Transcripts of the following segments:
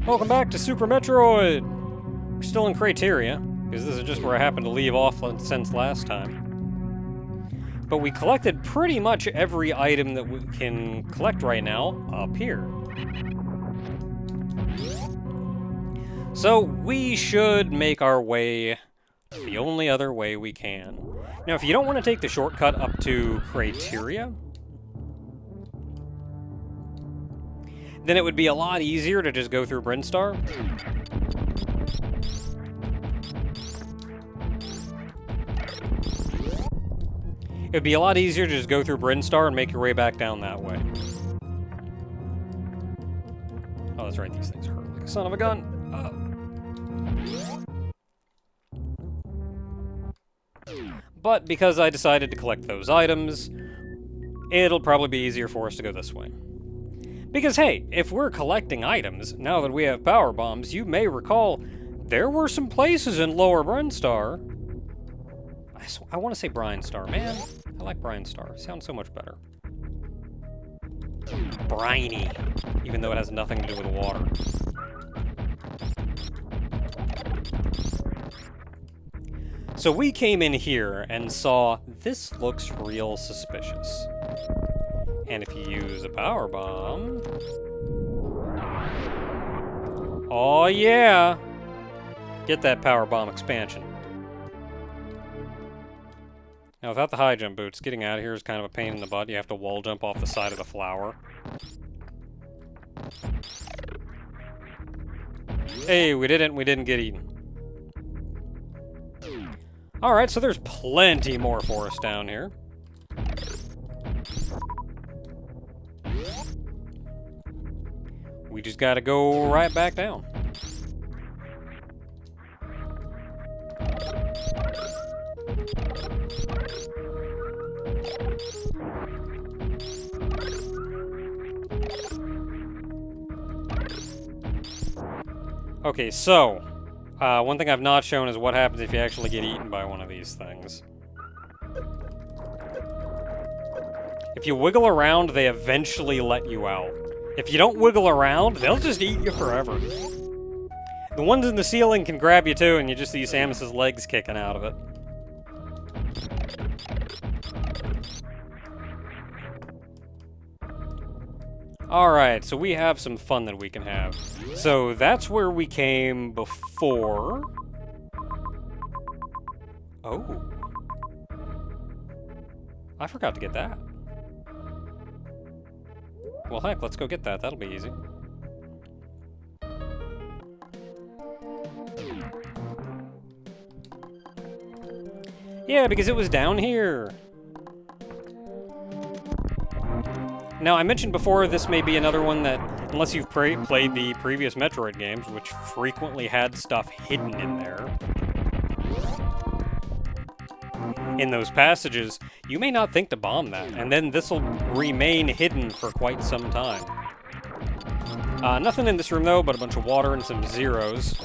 Welcome back to Super Metroid! We're still in Criteria, because this is just where I happened to leave off since last time. But we collected pretty much every item that we can collect right now up here. So we should make our way the only other way we can. Now, if you don't want to take the shortcut up to Criteria, then it would be a lot easier to just go through Brinstar. It would be a lot easier to just go through Brinstar and make your way back down that way. Oh, that's right, these things hurt like a son of a gun. But because I decided to collect those items, it'll probably be easier for us to go this way. Because, hey, if we're collecting items, now that we have power bombs, you may recall there were some places in Lower Brinstar. I want to say Brinstar, man. I like Brinstar. It sounds so much better. Briny, even though it has nothing to do with water. So we came in here and saw this looks real suspicious. And if you use a power bomb... Oh yeah! Get that power bomb expansion. Now without the high jump boots, getting out of here is kind of a pain in the butt. You have to wall jump off the side of the flower. Hey, we didn't get eaten. Alright, so there's plenty more for us down here. We just gotta go right back down. Okay, so, one thing I've not shown is what happens if you actually get eaten by one of these things. If you wiggle around, they eventually let you out. If you don't wiggle around, they'll just eat you forever. The ones in the ceiling can grab you too, and you just see Samus's legs kicking out of it. Alright, so we have some fun that we can have. So that's where we came before. Oh. I forgot to get that. Well, heck, let's go get that. That'll be easy. Yeah, because it was down here. Now, I mentioned before this may be another one that, unless you've played the previous Metroid games, which frequently had stuff hidden in there, in those passages, you may not think to bomb that, and then this will remain hidden for quite some time. Nothing in this room, though, but a bunch of water and some zeros.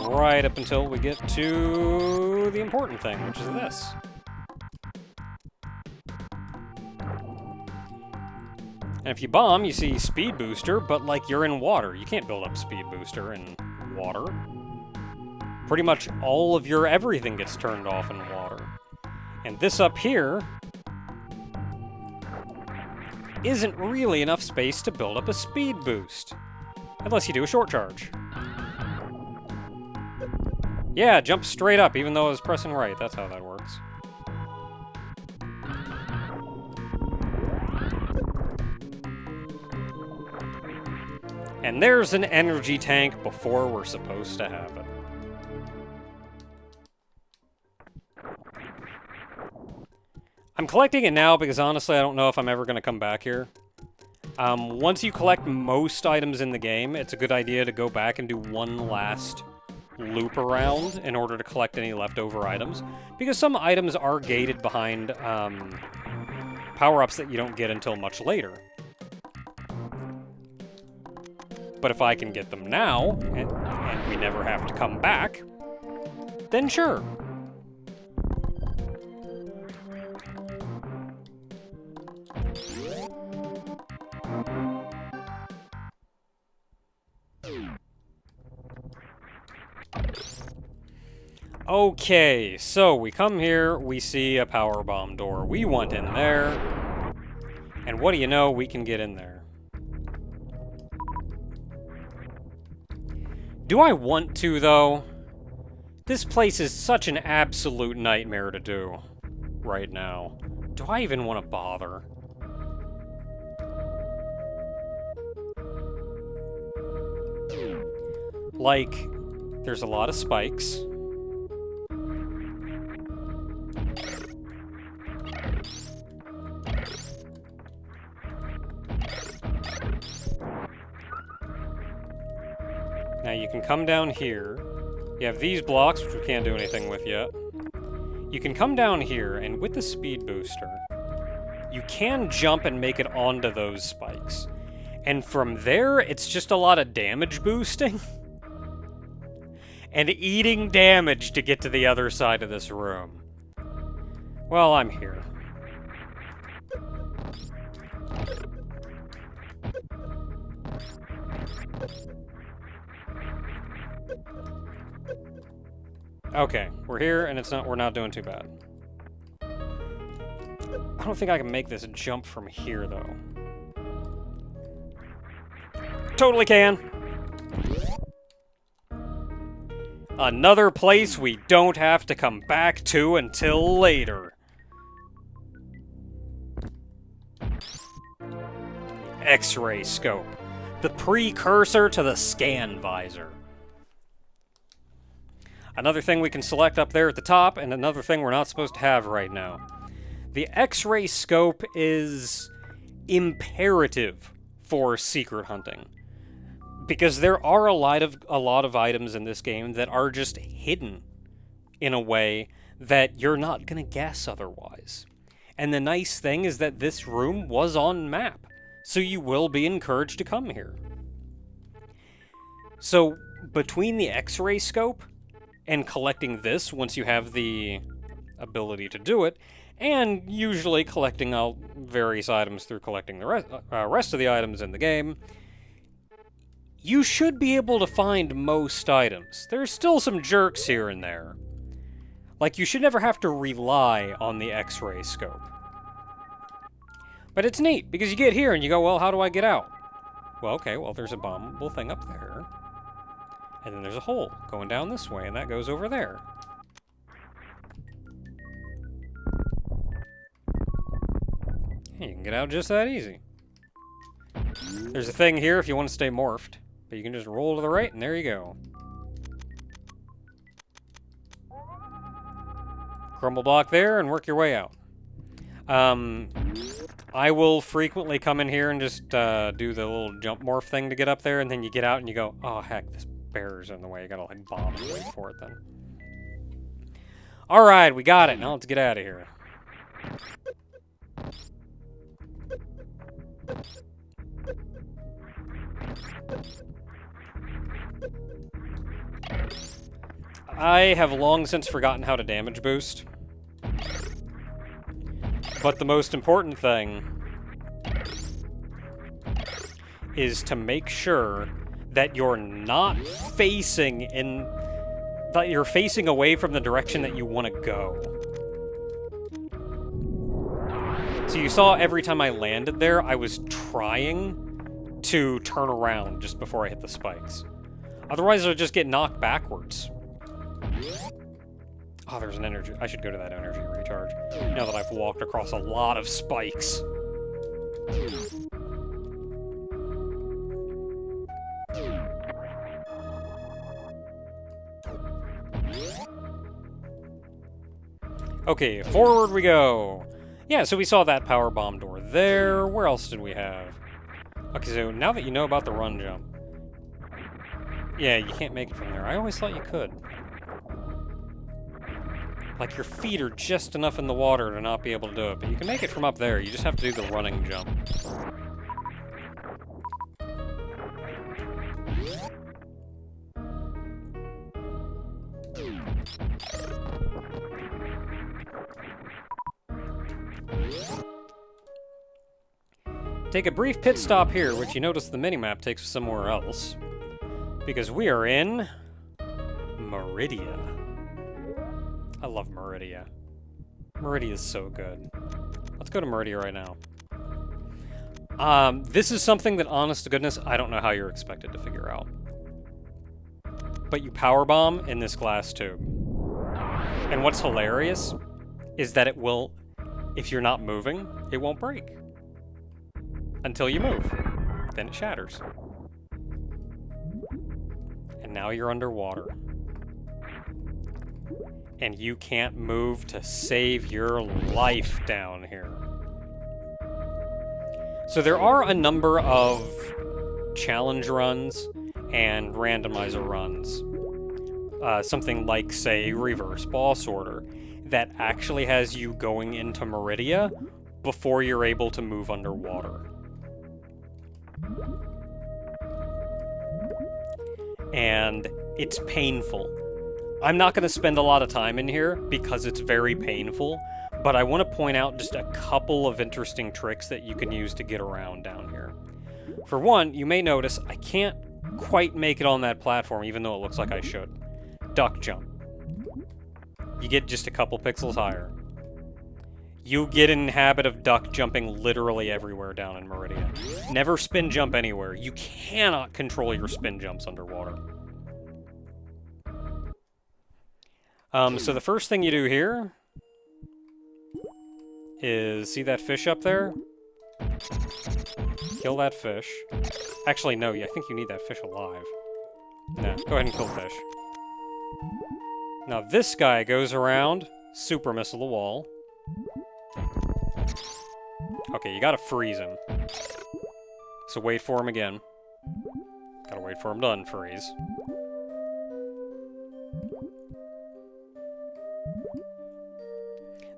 Right up until we get to the important thing, which is this. And if you bomb, you see Speed Booster, but like you're in water. You can't build up Speed Booster in water. Pretty much all of your everything gets turned off in water. And this up here isn't really enough space to build up a speed boost. Unless you do a short charge. Yeah, jump straight up, even though I was pressing right. That's how that works. And there's an energy tank before we're supposed to have it. I'm collecting it now because honestly I don't know if I'm ever going to come back here. Once you collect most items in the game, it's a good idea to go back and do one last loop around in order to collect any leftover items. Because some items are gated behind power-ups that you don't get until much later. But if I can get them now, and we never have to come back, then sure. Okay, so we come here, we see a power bomb door. We want in there. And what do you know, we can get in there. Do I want to, though? This place is such an absolute nightmare to do right now. Do I even want to bother? Like, there's a lot of spikes. Now you can come down here. You have these blocks, which we can't do anything with yet. You can come down here, and with the speed booster, you can jump and make it onto those spikes. And from there, it's just a lot of damage boosting. And eating damage to get to the other side of this room. Well, I'm here. Okay, we're here, and we're not doing too bad. I don't think I can make this jump from here, though. Totally can! Another place we don't have to come back to until later. X-ray scope. The precursor to the scan visor. Another thing we can select up there at the top, and another thing we're not supposed to have right now. The X-ray scope is imperative for secret hunting. Because there are a lot of items in this game that are just hidden in a way that you're not going to guess otherwise. And the nice thing is that this room was on map, so you will be encouraged to come here. So, between the X-ray scope and collecting this once you have the ability to do it, and usually collecting out various items through collecting the rest of the items in the game, you should be able to find most items. There's still some jerks here and there. Like, you should never have to rely on the X-ray scope. But it's neat, because you get here and you go, well, how do I get out? Well, okay, well, there's a bombable thing up there. And then there's a hole going down this way, and that goes over there. You can get out just that easy. There's a thing here if you want to stay morphed. But you can just roll to the right, and there you go. Crumble block there, and work your way out. I will frequently come in here and just do the little jump morph thing to get up there, and then you get out and you go, oh, heck, this bear's in the way. You gotta, like, bomb and wait for it then. Alright, we got it. Now let's get out of here. I have long since forgotten how to damage boost. But the most important thing is to make sure that you're not facing in... that you're facing away from the direction that you want to go. So you saw every time I landed there, I was trying to turn around just before I hit the spikes. Otherwise, I would just get knocked backwards. Oh, there's an energy. I should go to that energy recharge. Now that I've walked across a lot of spikes. Okay, forward we go. Yeah, so we saw that power bomb door there. Where else did we have? Okay, so now that you know about the run jump. Yeah, you can't make it from there. I always thought you could. Like, your feet are just enough in the water to not be able to do it, but you can make it from up there. You just have to do the running jump. Take a brief pit stop here, which you notice the minimap takes us somewhere else. Because we are in Meridia. I love Meridia. Meridia is so good. Let's go to Meridia right now. This is something that, honest to goodness, I don't know how you're expected to figure out. But you powerbomb in this glass tube. And what's hilarious is that it will, if you're not moving, it won't break. Until you move. Then it shatters. And now you're underwater. And you can't move to save your life down here. So there are a number of challenge runs and randomizer runs. Something like, say, Reverse Boss Order, that actually has you going into Meridia before you're able to move underwater. And it's painful. I'm not going to spend a lot of time in here because it's very painful, but I want to point out just a couple of interesting tricks that you can use to get around down here. For one, you may notice I can't quite make it on that platform, even though it looks like I should. Duck jump. You get just a couple pixels higher. You get in the habit of duck jumping literally everywhere down in Meridia. Never spin jump anywhere. You cannot control your spin jumps underwater. So the first thing you do here is, see that fish up there? Kill that fish. Actually, no, I think you need that fish alive. Nah, go ahead and kill fish. Now this guy goes around, super missile the wall. Okay, you gotta freeze him. So wait for him again. Gotta wait for him to unfreeze.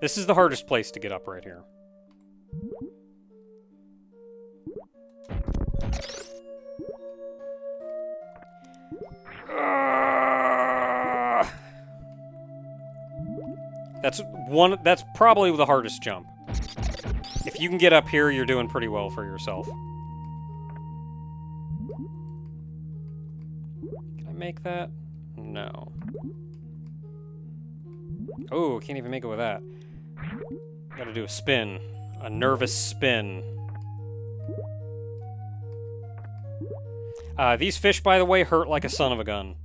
This is the hardest place to get up right here. That's probably the hardest jump. If you can get up here, you're doing pretty well for yourself. Can I make that? No. Oh, can't even make it with that. Gotta do a spin. A nervous spin. These fish, by the way, hurt like a son of a gun.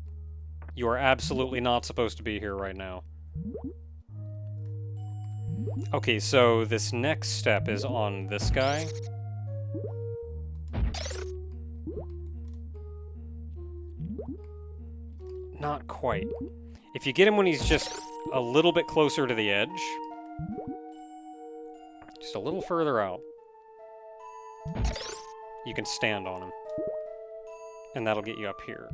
You are absolutely not supposed to be here right now. Okay, so this next step is on this guy. Not quite. If you get him when he's just a little bit closer to the edge, just a little further out, you can stand on him. And that'll get you up here.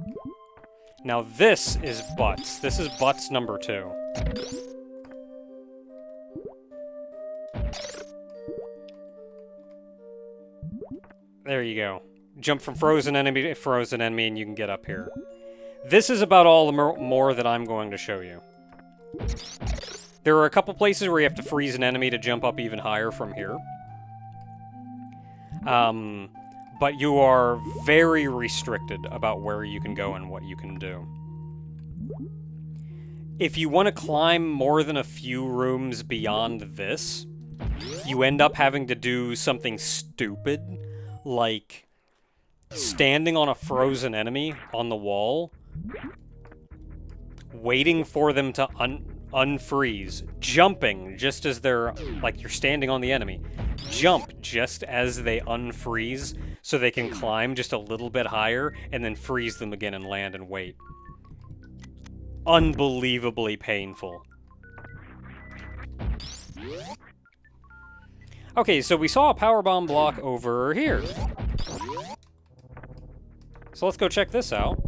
Now this is Butts. This is Butts number 2. There you go. Jump from frozen enemy to frozen enemy and you can get up here. This is about all the more that I'm going to show you. There are a couple places where you have to freeze an enemy to jump up even higher from here. But you are very restricted about where you can go and what you can do. If you want to climb more than a few rooms beyond this, you end up having to do something stupid, like standing on a frozen enemy on the wall, waiting for them to unfreeze, jumping just as they're, like, you're standing on the enemy. Jump just as they unfreeze so they can climb just a little bit higher and then freeze them again and land and wait. Unbelievably painful. Okay, so we saw a powerbomb block over here. So let's go check this out.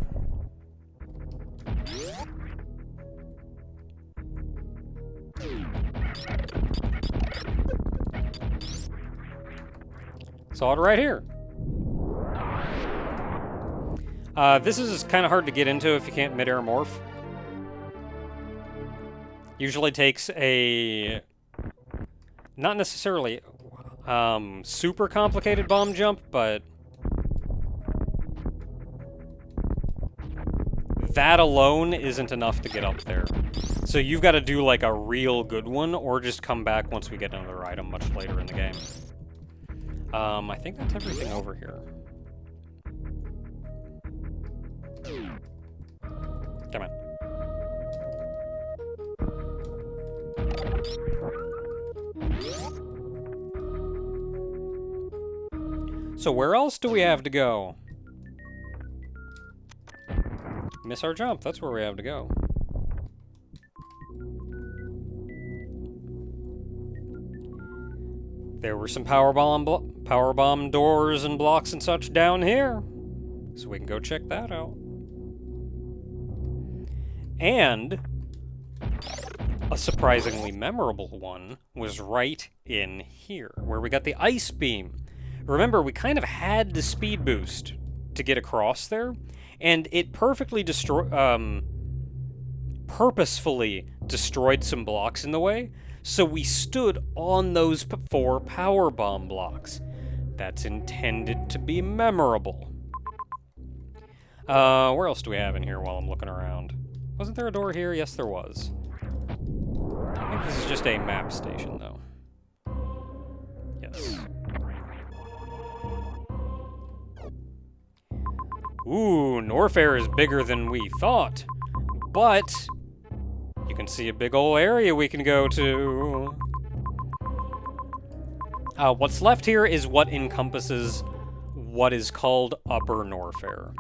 Saw it right here. This is kind of hard to get into if you can't mid-air morph. Usually takes a... not necessarily super complicated bomb jump, but that alone isn't enough to get up there. So you've got to do like a real good one, or just come back once we get another item much later in the game. I think that's everything over here. Come on. So where else do we have to go? Miss our jump, that's where we have to go. There were some power bomb doors and blocks and such down here. So we can go check that out. And a surprisingly memorable one was right in here, where we got the ice beam. Remember, we kind of had the speed boost to get across there, and it purposefully destroyed some blocks in the way, so we stood on those 4 power bomb blocks. That's intended to be memorable. Where else do we have in here while I'm looking around? Wasn't there a door here? Yes, there was. I think this is just a map station, though. Yes. Ooh, Norfair is bigger than we thought. But you can see a big ol' area we can go to. What's left here is what encompasses what is called Upper Norfair.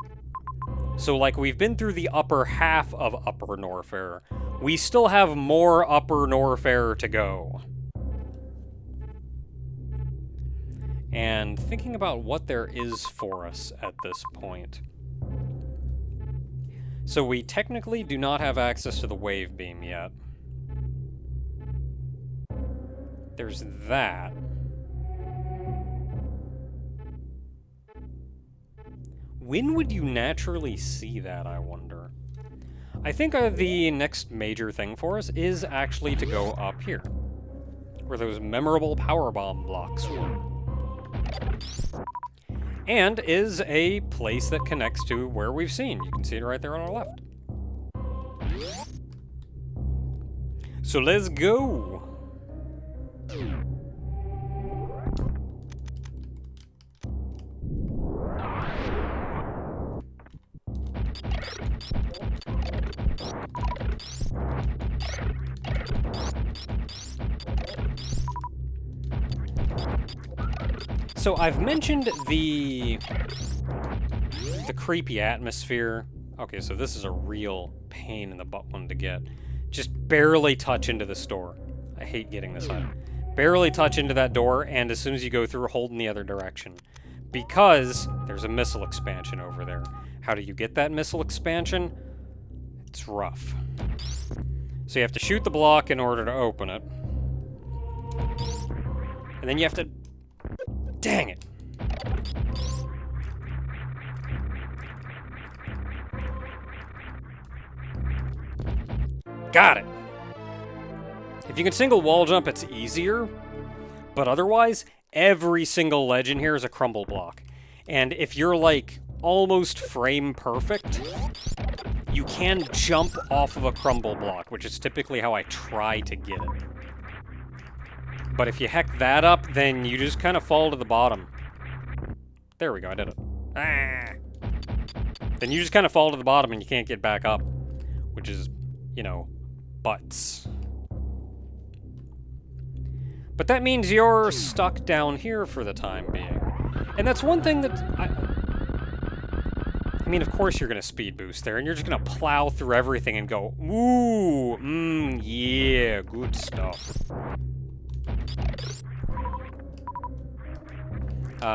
So, like, we've been through the upper half of Upper Norfair. We still have more Upper Norfair to go. And thinking about what there is for us at this point. So we technically do not have access to the wave beam yet. There's that. When would you naturally see that, I wonder? I think the next major thing for us is actually to go up here, where those memorable power bomb blocks were. And is a place that connects to where we've seen. You can see it right there on our left. So let's go! So I've mentioned the creepy atmosphere. Okay, so this is a real pain in the butt one to get. Just barely touch into this door. I hate getting this item. Barely touch into that door, and as soon as you go through, hold in the other direction. Because there's a missile expansion over there. How do you get that missile expansion? It's rough. So you have to shoot the block in order to open it. And then you have to... Dang it! Got it! If you can single wall jump, it's easier. But otherwise, every single ledge in here is a crumble block. And if you're, like, almost frame perfect, you can jump off of a crumble block, which is typically how I try to get it. But if you heck that up, then you just kind of fall to the bottom. There we go, I did it. Ah! Then you just kind of fall to the bottom and you can't get back up. Which is, you know, butts. But that means you're stuck down here for the time being. And that's one thing that I mean, of course you're going to speed boost there, and you're just going to plow through everything and go, ooh, yeah, good stuff.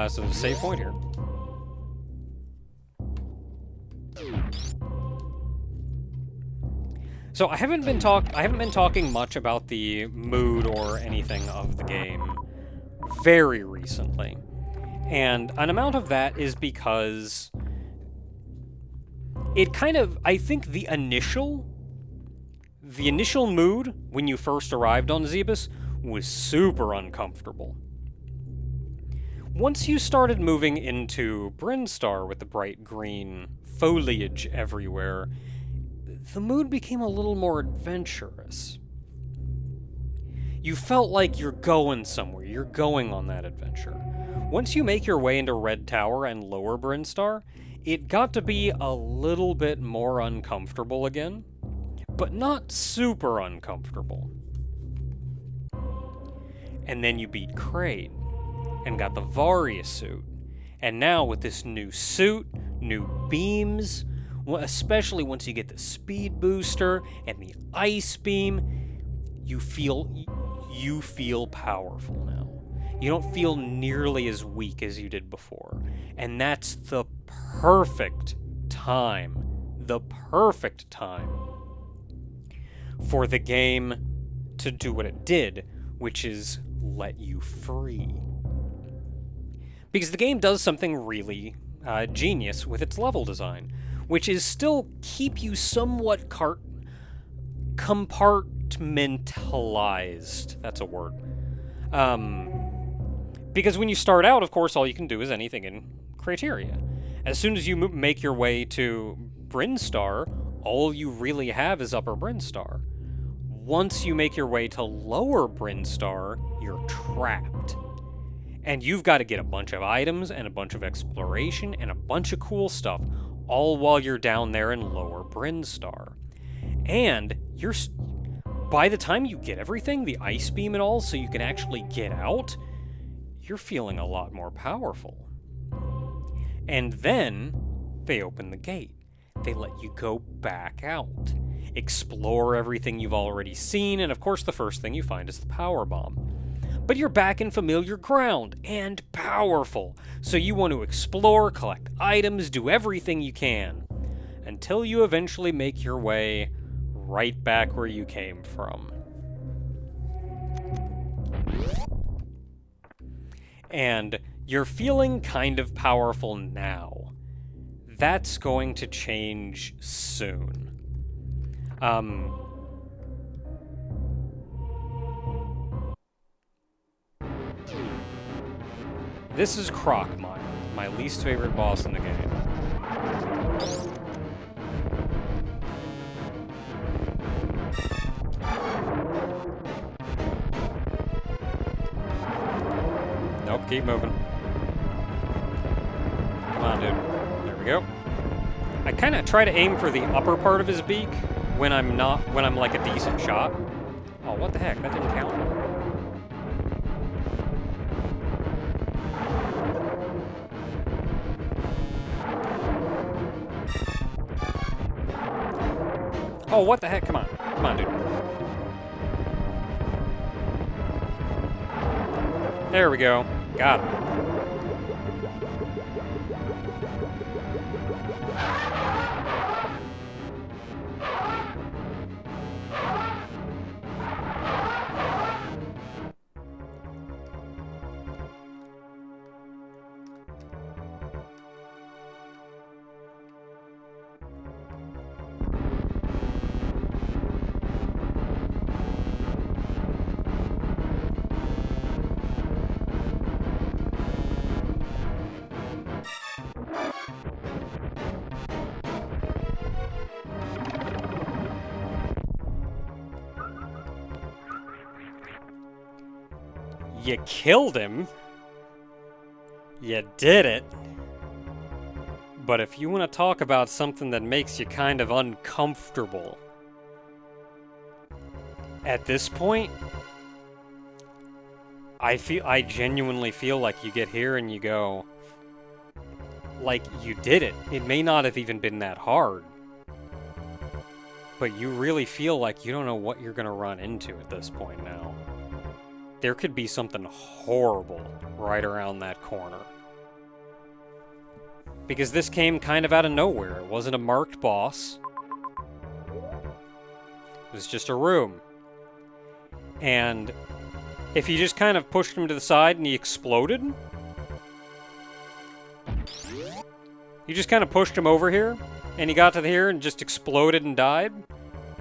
So there's a save point here. So I haven't been talking much about the mood or anything of the game very recently. And an amount of that is because it kind of, I think the initial mood when you first arrived on Zebus was super uncomfortable. Once you started moving into Brinstar with the bright green foliage everywhere, the mood became a little more adventurous. You felt like you're going somewhere, you're going on that adventure. Once you make your way into Red Tower and Lower Brinstar, it got to be a little bit more uncomfortable again, but not super uncomfortable. And then you beat Kraid, and got the Varia suit. And now with this new suit, new beams, especially once you get the speed booster and the ice beam, you feel powerful now. You don't feel nearly as weak as you did before. And that's the perfect time for the game to do what it did, which is let you free. Because the game does something really genius with its level design, which is still keep you somewhat compartmentalized. That's a word. Because when you start out, of course, all you can do is anything in Criteria. As soon as you make your way to Brinstar, all you really have is Upper Brinstar. Once you make your way to Lower Brinstar, you're trapped. And you've got to get a bunch of items and a bunch of exploration and a bunch of cool stuff, all while you're down there in Lower Brinstar. And by the time you get everything, the ice beam and all, so you can actually get out, you're feeling a lot more powerful. And then they open the gate. They let you go back out, explore everything you've already seen, and of course the first thing you find is the power bomb. But you're back in familiar ground, and powerful, so you want to explore, collect items, do everything you can, until you eventually make your way right back where you came from. And you're feeling kind of powerful now. That's going to change soon. This is Crocmile, my least favorite boss in the game. Nope, keep moving. Come on, dude. There we go. I kind of try to aim for the upper part of his beak when I'm like a decent shot. Oh, what the heck? That didn't count. Oh, what the heck? Come on. Come on, dude. There we go. Got him. You killed him. You did it. But if you want to talk about something that makes you kind of uncomfortable, at this point, I genuinely feel like you get here and you go, like, you did it. It may not have even been that hard, but you really feel like you don't know what you're gonna run into at this point now. There could be something horrible right around that corner. Because this came kind of out of nowhere. It wasn't a marked boss. It was just a room. And if you just kind of pushed him to the side and he exploded, you just kind of pushed him over here, and he got to here and just exploded and died,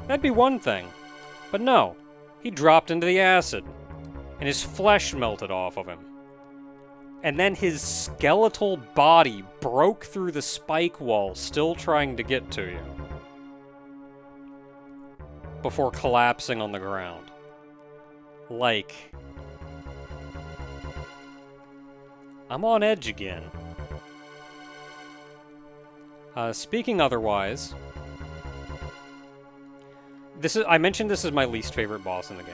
that'd be one thing. But no, he dropped into the acid, and his flesh melted off of him. And then his skeletal body broke through the spike wall, still trying to get to you. before collapsing on the ground. Like... I'm on edge again. Speaking otherwise... I mentioned this is my least favorite boss in the game.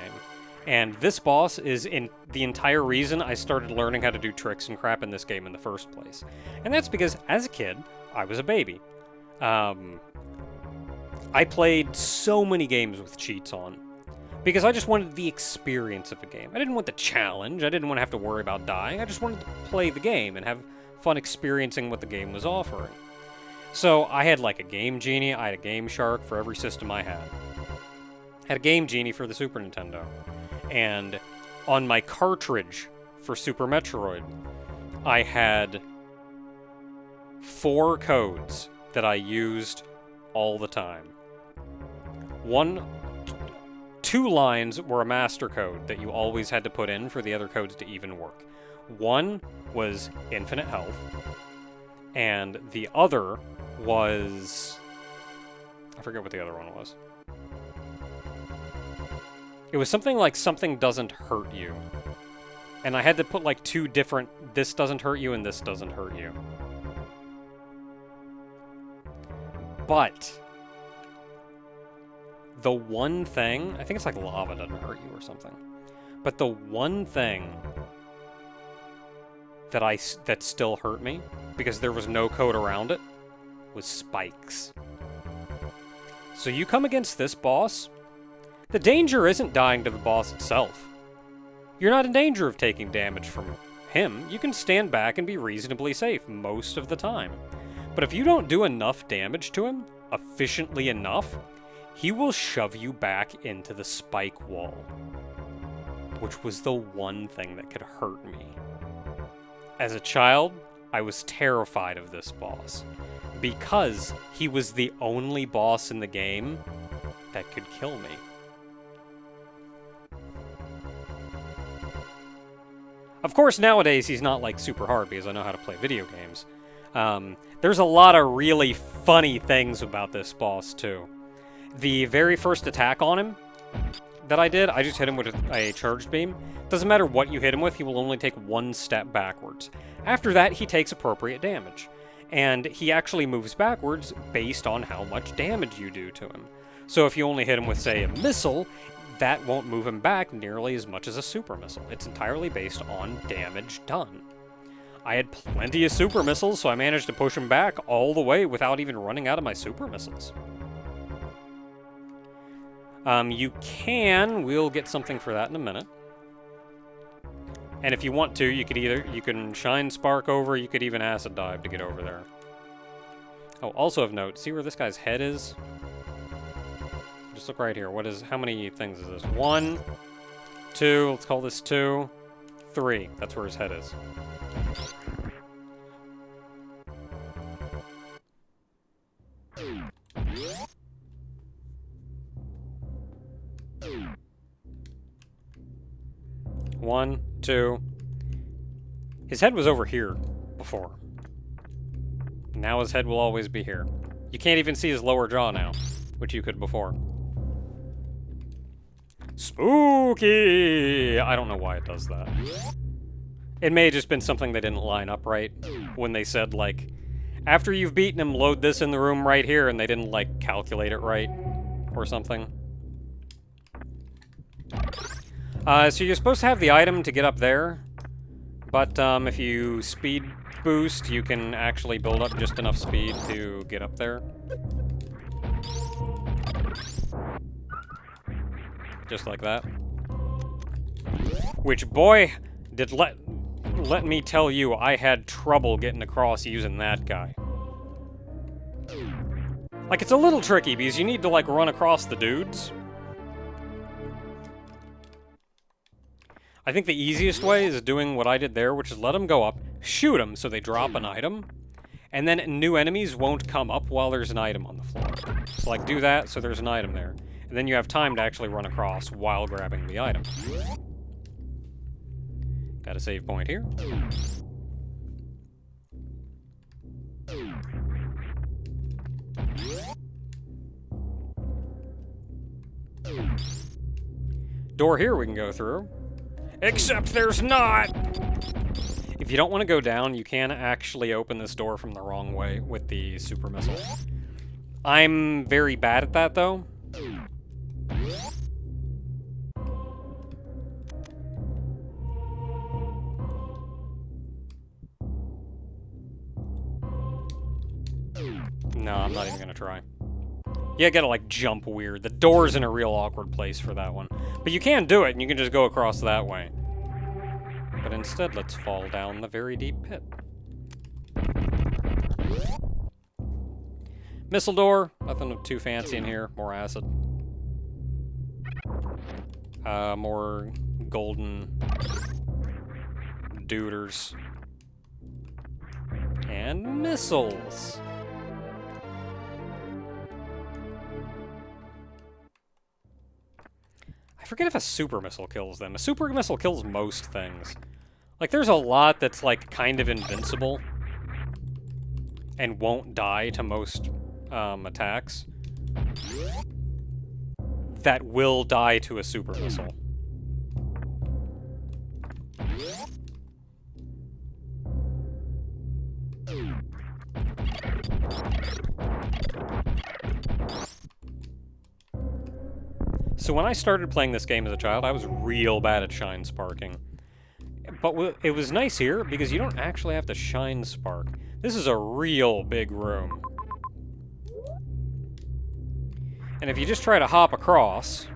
And this boss is the entire reason I started learning how to do tricks and crap in this game in the first place. And that's because, as a kid, I was a baby. I played so many games with cheats on. Because I just wanted the experience of a game. I didn't want the challenge. I didn't want to have to worry about dying. I just wanted to play the game and have fun experiencing what the game was offering. So I had like a Game Genie, I had a Game Shark for every system I had. I had a Game Genie for the Super Nintendo. And on my cartridge for Super Metroid, I had 4 codes that I used all the time. 2 lines were a master code that you always had to put in for the other codes to even work. One was infinite health, and the other was... I forget what the other one was. It was something like something doesn't hurt you. And I had to put like 2 different, this doesn't hurt you and this doesn't hurt you. But the one thing, I think it's like lava doesn't hurt you or something. But the one thing that still hurt me, because there was no code around it, was spikes. So you come against this boss, the danger isn't dying to the boss itself. You're not in danger of taking damage from him. You can stand back and be reasonably safe most of the time. But if you don't do enough damage to him, efficiently enough, he will shove you back into the spike wall. Which was the one thing that could hurt me. As a child, I was terrified of this boss. Because he was the only boss in the game that could kill me. Of course, nowadays, he's not, like, super hard because I know how to play video games. There's a lot of really funny things about this boss, too. The very first attack on him that I did, I just hit him with a charged beam. Doesn't matter what you hit him with, he will only take 1 step backwards. After that, he takes appropriate damage. And he actually moves backwards based on how much damage you do to him. So if you only hit him with, say, a missile, that won't move him back nearly as much as a super missile. It's entirely based on damage done. I had plenty of super missiles, so I managed to push him back all the way without even running out of my super missiles. We'll get something for that in a minute. And if you want to, you can Shine Spark over, you could even Acid Dive to get over there. Oh, also of note, see where this guy's head is? Just look right here. How many things is this? 1, 2, let's call this 2, 3. That's where his head is. One, 2. His head was over here before. Now his head will always be here. You can't even see his lower jaw now, which you could before. Spooky! I don't know why it does that. It may have just been something they didn't line up right when they said, like, after you've beaten him, load this in the room right here, and they didn't, like, calculate it right or something. So you're supposed to have the item to get up there, but if you speed boost, you can actually build up just enough speed to get up there. Just like that. Which, boy, did let me tell you, I had trouble getting across using that guy. Like, it's a little tricky because you need to, like, run across the dudes. I think the easiest way is doing what I did there, which is let them go up, shoot them so they drop an item, and then new enemies won't come up while there's an item on the floor. So, like, do that so there's an item there. And then you have time to actually run across while grabbing the item. Got a save point here. Door here we can go through. Except there's not! If you don't want to go down, you can actually open this door from the wrong way with the super missile. I'm very bad at that, though. No, I'm not even gonna try. You gotta, like, jump weird. The door's in a real awkward place for that one. But you can do it, and you can just go across that way. But instead, let's fall down the very deep pit. Missile door. Nothing too fancy in here. More acid. More golden duders. And missiles. I forget if a super missile kills them. A super missile kills most things. Like, there's a lot that's, like, kind of invincible and won't die to most attacks that will die to a super missile. So when I started playing this game as a child, I was real bad at shine sparking. But it was nice here, because you don't actually have to shine spark. This is a real big room. And if you just try to hop across...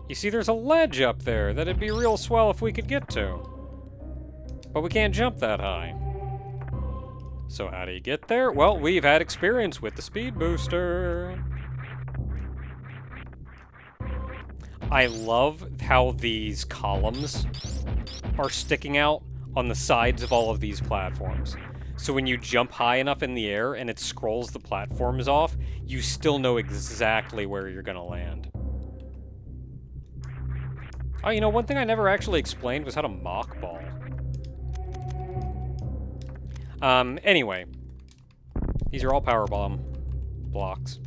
You see there's a ledge up there that it'd be real swell if we could get to. But we can't jump that high. So how do you get there? Well, we've had experience with the speed booster. I love how these columns are sticking out on the sides of all of these platforms. So when you jump high enough in the air and it scrolls the platforms off, you still know exactly where you're gonna land. Oh, you know, one thing I never actually explained was how to mock ball. Anyway. These are all power bomb blocks.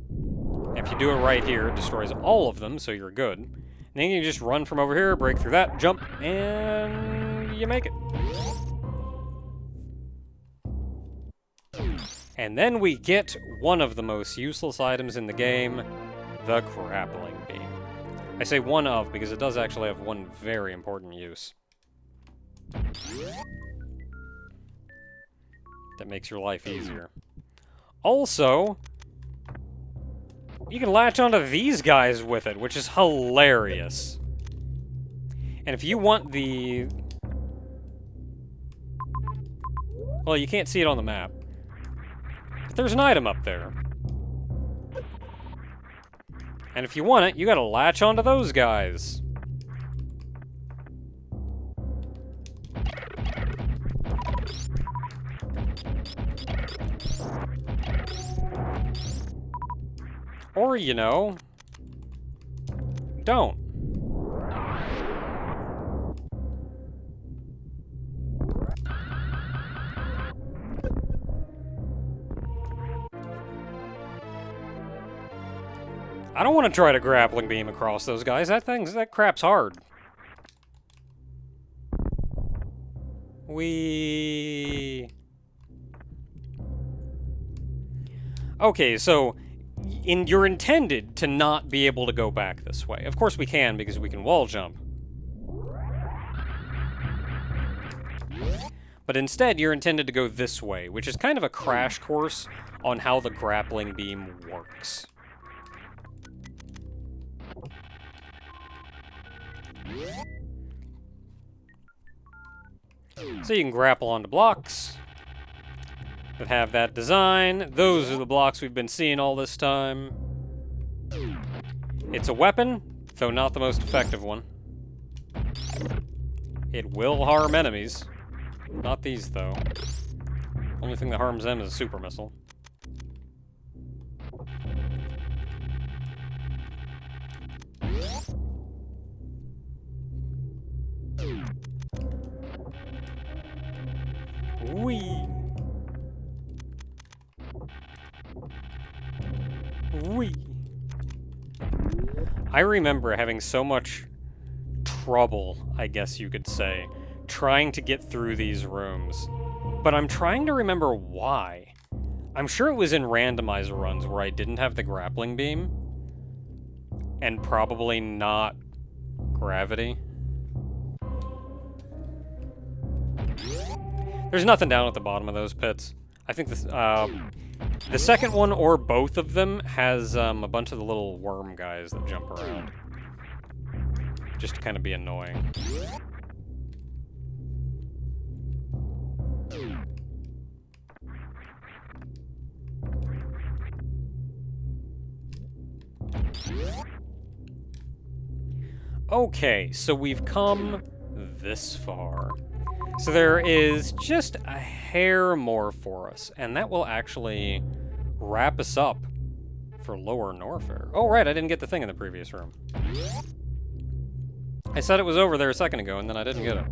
And if you do it right here, it destroys all of them, so you're good. And then you just run from over here, break through that, jump, and you make it. And then we get one of the most useless items in the game, the grappling beam. I say one of because it does actually have one very important use. That makes your life easier. Also, you can latch onto these guys with it, which is hilarious. And if you want the... Well, you can't see it on the map. But there's an item up there. And if you want it, you gotta latch onto those guys. Or, you know, don't. I don't want to try to grappling beam across those guys. That crap's hard. Okay, so... you're intended to not be able to go back this way. Of course we can, because we can wall jump. But instead, you're intended to go this way, which is kind of a crash course on how the grappling beam works. So you can grapple onto blocks that have that design. Those are the blocks we've been seeing all this time. It's a weapon, though not the most effective one. It will harm enemies. Not these, though. Only thing that harms them is a super missile. Whee! Whee! I remember having so much trouble, I guess you could say, trying to get through these rooms. But I'm trying to remember why. I'm sure it was in randomizer runs where I didn't have the grappling beam. And probably not gravity. There's nothing down at the bottom of those pits. I think this, the second one, or both of them, has a bunch of the little worm guys that jump around. Just to kind of be annoying. Okay, so we've come this far. So there is just a hair more for us, and that will actually wrap us up for Lower Norfair. Oh, right, I didn't get the thing in the previous room. I said it was over there a second ago, and then I didn't get it.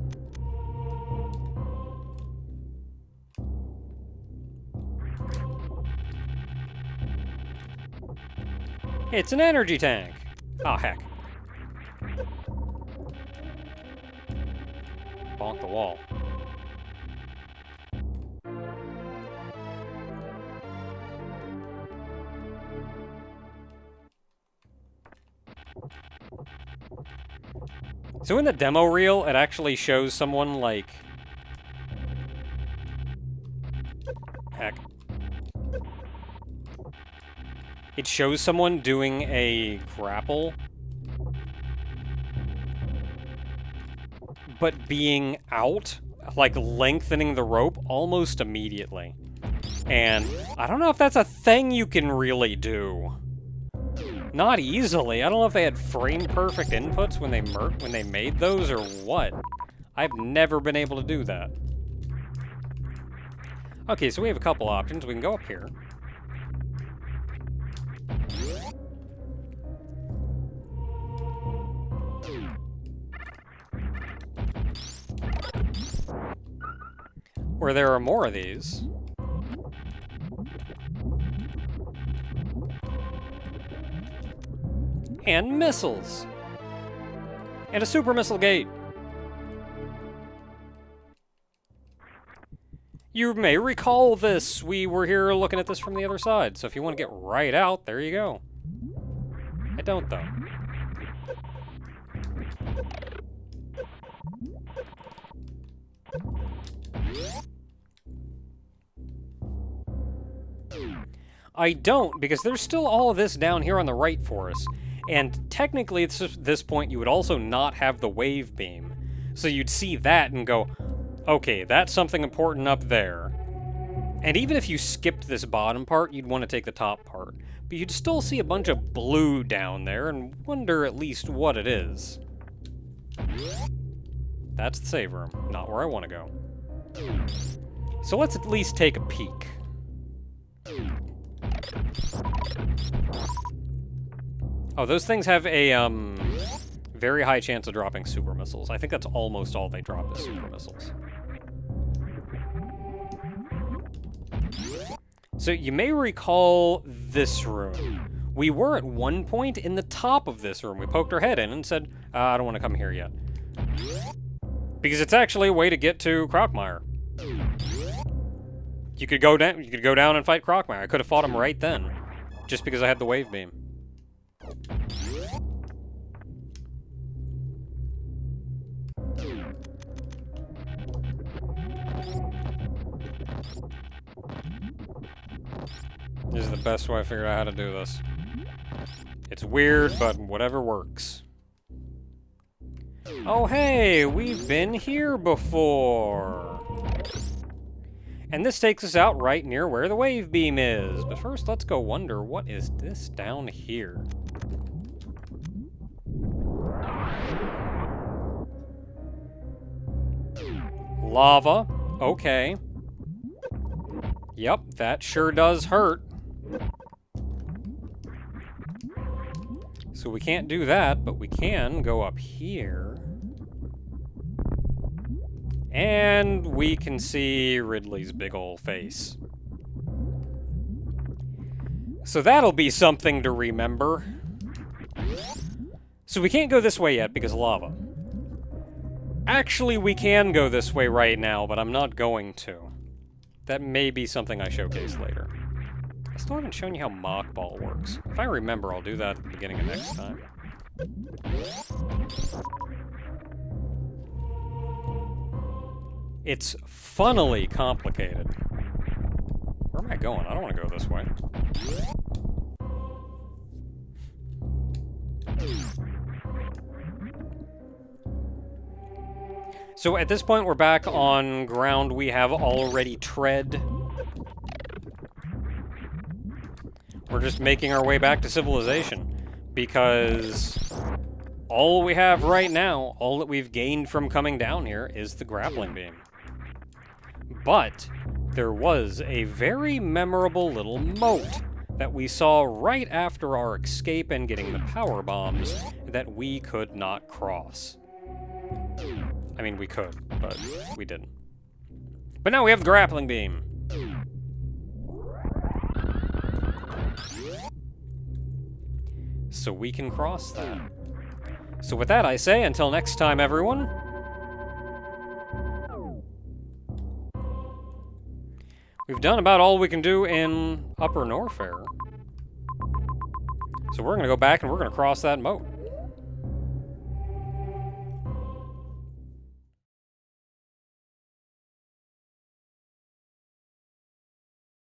It's an energy tank! Oh, heck. Bonk the wall. So in the demo reel, it actually shows someone, like... Heck. It shows someone doing a grapple, but being out, like lengthening the rope almost immediately. And I don't know if that's a thing you can really do. Not easily. I don't know if they had frame-perfect inputs when they made those or what. I've never been able to do that. Okay, so we have a couple options. We can go up here. Where there are more of these. And missiles. And a super missile gate. You may recall this. We were here looking at this from the other side. So if you want to get right out, there you go. I don't, though. I don't, because there's still all of this down here on the right for us. And technically, at this point, you would also not have the wave beam. So you'd see that and go, okay, that's something important up there. And even if you skipped this bottom part, you'd want to take the top part. But you'd still see a bunch of blue down there and wonder at least what it is. That's the save room, not where I want to go. So let's at least take a peek. Oh, those things have a, very high chance of dropping super missiles. I think that's almost all they drop is super missiles. So you may recall this room. We were at one point in the top of this room. We poked our head in and said, I don't want to come here yet. Because it's actually a way to get to Crockmire. You could go down and fight Crockmire. I could have fought him right then, just because I had the wave beam. This is the best way I figured out how to do this. It's weird, but whatever works. Oh hey, we've been here before. And this takes us out right near where the wave beam is. But first, let's go wonder, what is this down here? Lava. Okay. Yep, that sure does hurt. So we can't do that, but we can go up here. And we can see Ridley's big ol' face. So that'll be something to remember. So we can't go this way yet because of lava. Actually, we can go this way right now, but I'm not going to. That may be something I showcase later. I still haven't shown you how Mock Ball works. If I remember, I'll do that at the beginning of next time. It's funnily complicated. Where am I going? I don't want to go this way. So at this point, we're back on ground we have already tread. We're just making our way back to civilization, because all we have right now, all that we've gained from coming down here, is the grappling beam. But there was a very memorable little moat that we saw right after our escape and getting the power bombs that we could not cross. I mean, we could, but we didn't. But now we have the grappling beam. So we can cross that. So with that, I say, until next time, everyone. We've done about all we can do in Upper Norfair. So we're going to go back and we're going to cross that moat.